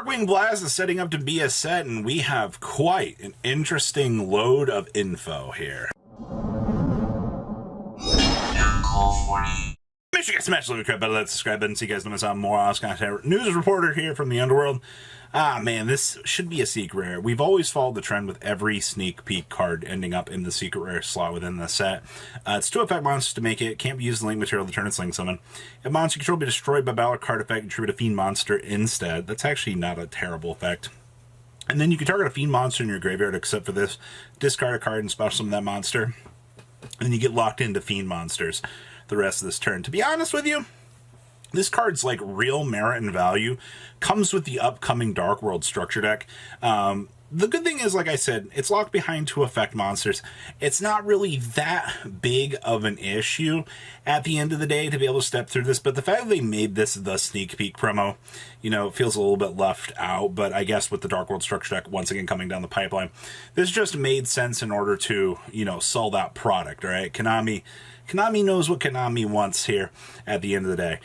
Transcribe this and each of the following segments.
Darkwing Blast is setting up to be a set, and we have quite an interesting load of info here. Make sure you guys smash the crap out of that subscribe button so you guys know I'm more awesome content. News reporter here from the underworld. Man, this should be a secret rare. We've always followed the trend with every sneak peek card ending up in the secret rare slot within the set. It's 2 effect monsters to make it. Can't be used as link material to turn its link summon. If monster control be destroyed by battle card effect, contribute a fiend monster instead. That's actually not a terrible effect. And then you can target a fiend monster in your graveyard except for this. Discard a card and special summon that monster. And then you get locked into fiend monsters the rest of this turn. To be honest with you, this card's like real merit and value comes with the upcoming Dark World structure deck. The good thing is, like I said, it's locked behind 2 effect monsters. It's not really that big of an issue at the end of the day to be able to step through this, but the fact that they made this the sneak peek promo, you know, feels a little bit left out, but I guess with the Dark World structure deck once again coming down the pipeline, this just made sense in order to, you know, sell that product, all right? Konami knows what Konami wants here at the end of the day.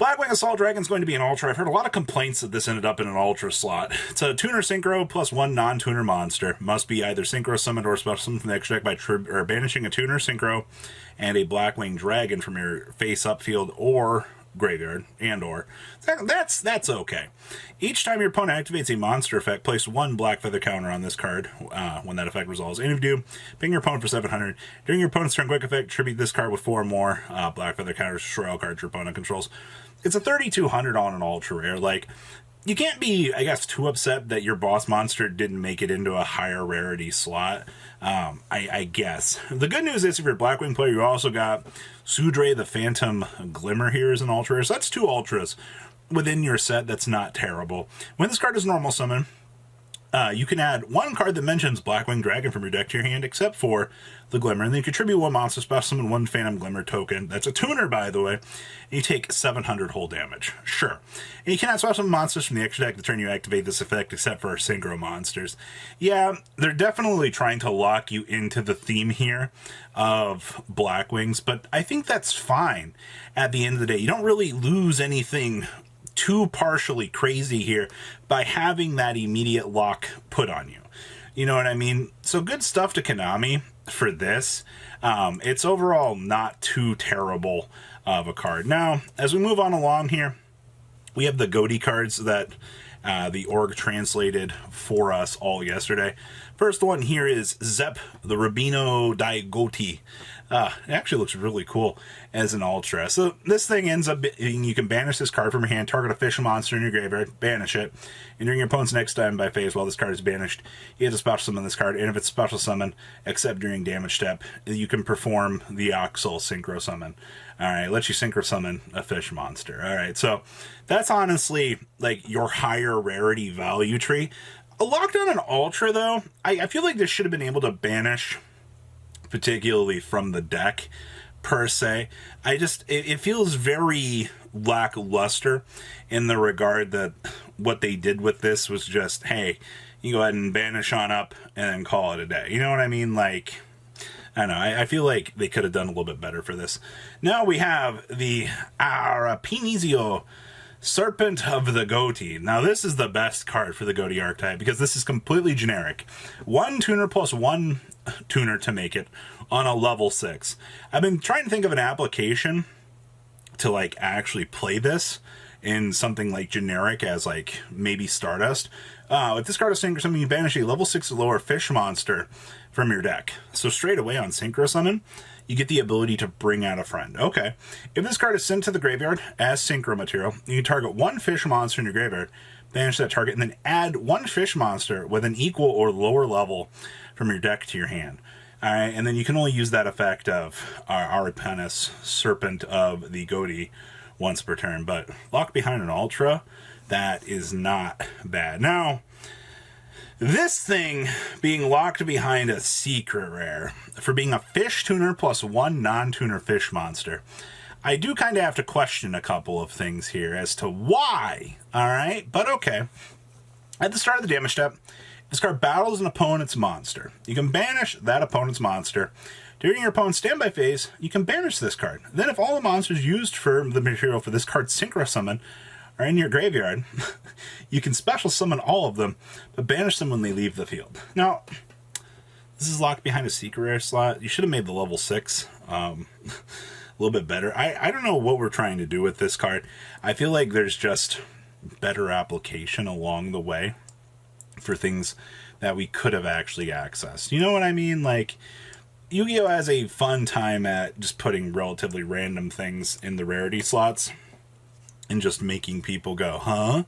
Blackwing Assault Dragon is going to be an Ultra. I've heard a lot of complaints that this ended up in an Ultra slot. It's a Tuner Synchro plus 1 non-tuner monster. Must be either Synchro summoned or special summoned from the extra deck by banishing a Tuner Synchro and a Blackwing Dragon from your face-up field or graveyard, and/or. That's okay. Each time your opponent activates a monster effect, place 1 Black Feather counter on this card when that effect resolves. And if you do, ping your opponent for 700. During your opponent's turn quick effect, tribute this card with 4 more Black Feather counters, destroy all cards your opponent controls. It's a 3,200 on an ultra rare. Like, you can't be, I guess, too upset that your boss monster didn't make it into a higher rarity slot, I guess. The good news is, if you're a Blackwing player, you also got Sudre the Phantom Glimmer here as an ultra rare. So that's 2 ultras within your set. That's not terrible. When this card is normal summon, you can add 1 card that mentions Blackwing Dragon from your deck to your hand, except for the Glimmer. And then you contribute 1 monster special summon 1 Phantom Glimmer token. That's a tuner, by the way. And you take 700 whole damage. Sure. And you can add special summon monsters from the extra deck the turn you activate this effect, except for synchro monsters. Yeah, they're definitely trying to lock you into the theme here of Blackwings, but I think that's fine at the end of the day. You don't really lose anything too partially crazy here by having that immediate lock put on you. You know what I mean? So good stuff to Konami for this. It's overall not too terrible of a card. Now, as we move on along here, we have the Goatee cards that the org translated for us all yesterday. First one here is Zep, the Rubino Dai Goatee. It actually looks really cool as an Ultra. So this thing ends up being, you can banish this card from your hand, target a fish monster in your graveyard, banish it, and during your opponent's next time by phase while this card is banished, you have to special summon this card, and if it's special summon, except during damage step, you can perform the Oxal Synchro Summon. Alright, lets you Synchro Summon a fish monster. Alright, so that's honestly like your higher rarity value tree. Locked on an Ultra, though, I feel like this should have been able to banish, particularly from the deck, per se. It feels very lackluster in the regard that what they did with this was just, hey, you go ahead and banish on up and then call it a day. You know what I mean? Like, I don't know. I feel like they could have done a little bit better for this. Now we have the Arapinizio Serpent of the Goatee. Now this is the best card for the Goatee archetype because this is completely generic. 1 tuner plus 1 tuner to make it on a level 6. I've been trying to think of an application to like actually play this in something like generic as like maybe Stardust. If this card is Synchro Summon, you banish a level 6 or lower fish monster from your deck. So straight away on Synchro Summon, you get the ability to bring out a friend. Okay. If this card is sent to the graveyard as Synchro material, you can target 1 fish monster in your graveyard, banish that target, and then add 1 fish monster with an equal or lower level from your deck to your hand. Alright, and then you can only use that effect of Arapanis, Serpent of the Goatee, once per turn. But locked behind an Ultra, that is not bad. Now, this thing being locked behind a secret rare for being a fish tuner plus 1 non-tuner fish monster, I do kind of have to question a couple of things here as to why. Alright, but okay. At the start of the damage step, this card battles an opponent's monster. You can banish that opponent's monster. During your opponent's standby phase, you can banish this card. Then if all the monsters used for the material for this card's Synchro Summon are in your graveyard, you can special summon all of them, but banish them when they leave the field. Now, this is locked behind a secret rare slot. You should have made the level 6 a little bit better. I don't know what we're trying to do with this card. I feel like there's just better application along the way for things that we could have actually accessed. You know what I mean? Like, Yu-Gi-Oh! Has a fun time at just putting relatively random things in the rarity slots and just making people go, huh?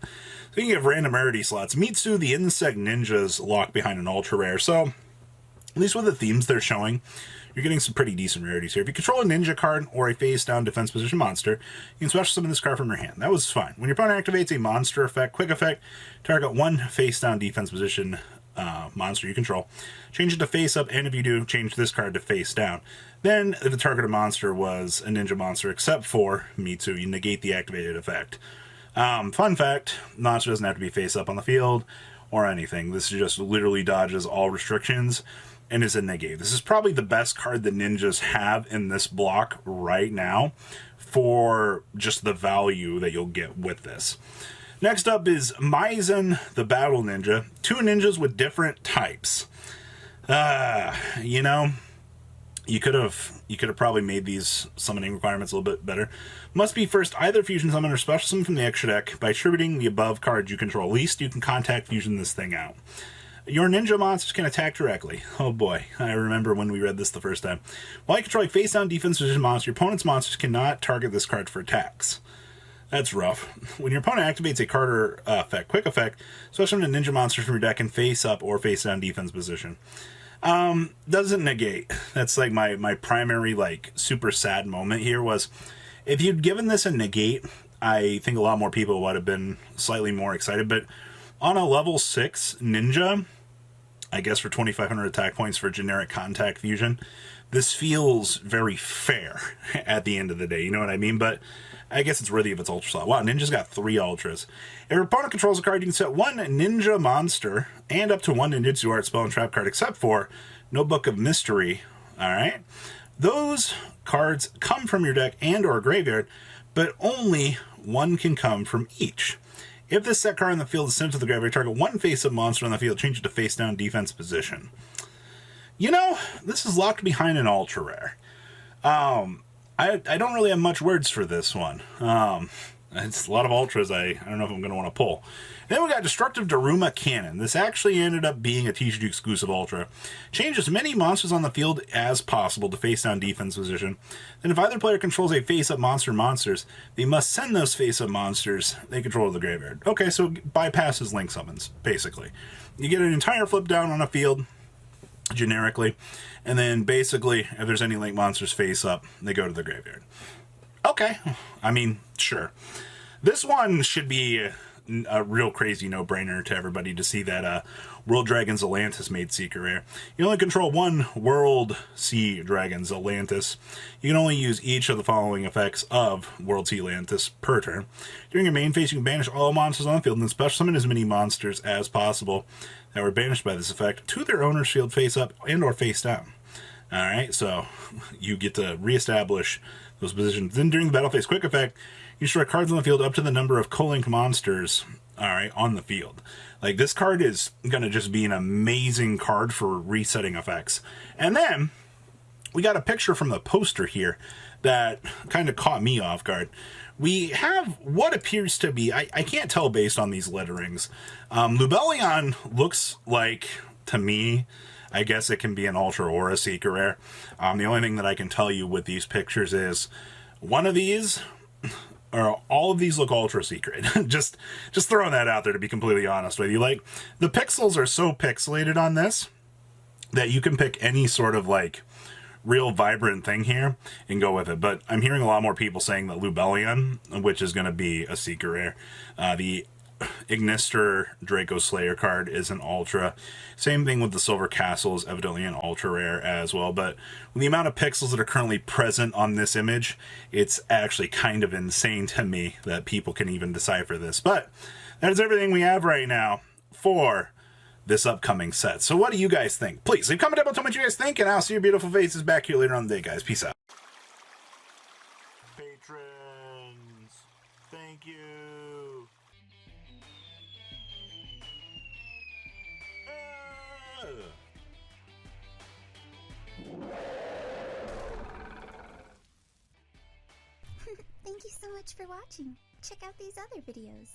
Speaking of random rarity slots, Mitsu, the Insect Ninja's locked behind an ultra rare. So, at least with the themes they're showing, you're getting some pretty decent rarities here. If you control a ninja card or a face-down defense position monster, you can special summon this card from your hand. That was fine. When your opponent activates a monster effect, quick effect, target one face-down defense position monster you control. Change it to face-up, and if you do, change this card to face-down. Then, if the targeted monster was a ninja monster except for Mitsu, you negate the activated effect. Fun fact, monster doesn't have to be face-up on the field or anything. This just literally dodges all restrictions and is a negate. This is probably the best card that ninjas have in this block right now for just the value that you'll get with this. Next up is Maison, the Battle Ninja. 2 ninjas with different types. You know, you could have probably made these summoning requirements a little bit better. Must be first either fusion summon or special summon from the extra deck. By attributing the above cards you control, at least you can contact fusion this thing out. Your ninja monsters can attack directly. Oh boy, I remember when we read this the first time. While you control a face-down defense position monster, your opponent's monsters cannot target this card for attacks. That's rough. When your opponent activates a card or effect, quick effect, special summon a ninja monster from your deck in face-up or face-down defense position. Doesn't negate. That's like my primary, like, super sad moment here was, if you'd given this a negate, I think a lot more people would have been slightly more excited, but on a level 6 ninja, I guess for 2,500 attack points for generic contact fusion, this feels very fair at the end of the day, you know what I mean? But I guess it's worthy of its ultra slot. Wow, ninja's got 3 ultras. If your opponent controls a card, you can set 1 ninja monster and up to 1 ninjutsu art spell and trap card, except for Notebook of Mystery. Alright? Those cards come from your deck and or graveyard, but only 1 can come from each. If this set card in the field is sent to the graveyard, target 1 face-up monster on the field, change it to face-down defense position. You know, this is locked behind an ultra rare. I don't really have much words for this one. It's a lot of ultras I don't know if I'm going to want to pull. Then we got Destructive Daruma Cannon. This actually ended up being a TCG exclusive ultra. Change as many monsters on the field as possible to face-down defense position. Then if either player controls a face-up monsters, they must send those face-up monsters they control to the graveyard. Okay, so bypasses link summons, basically. You get an entire flip down on a field, generically, and then basically, if there's any link monsters face up, they go to the graveyard. Okay, I mean, sure. This one should be a real crazy no-brainer to everybody to see that World Dragons Atlantis made secret rare. You only control 1 World Sea Dragons Atlantis. You can only use each of the following effects of World Sea Atlantis per turn. During your main phase, you can banish all monsters on the field and then special summon as many monsters as possible that were banished by this effect to their owner's field face up and or face down. Alright, so you get to reestablish those positions. Then during the battle phase quick effect, you destroy cards on the field up to the number of co-link monsters, alright, on the field. Like, this card is going to just be an amazing card for resetting effects. And then, we got a picture from the poster here that kind of caught me off guard. We have what appears to be, I can't tell based on these letterings. Lubellion looks like, to me, I guess it can be an ultra or a secret rare. The only thing that I can tell you with these pictures is one of these, or all of these look ultra secret. just throwing that out there to be completely honest with you. Like, the pixels are so pixelated on this that you can pick any sort of, like, real vibrant thing here and go with it. But I'm hearing a lot more people saying that Lubellion, which is going to be a secret rare, the Ignister Draco Slayer card is an ultra. Same thing with the Silver Castle is evidently an ultra rare as well. But with the amount of pixels that are currently present on this image, it's actually kind of insane to me that people can even decipher this. But that is everything we have right now for this upcoming set. So what do you guys think? Please leave a comment down below, tell me what you guys think, and I'll see your beautiful faces back here later on the day, guys. Peace out. Patrons, thank you. Daruma! Thank you so much for watching. Check out these other videos.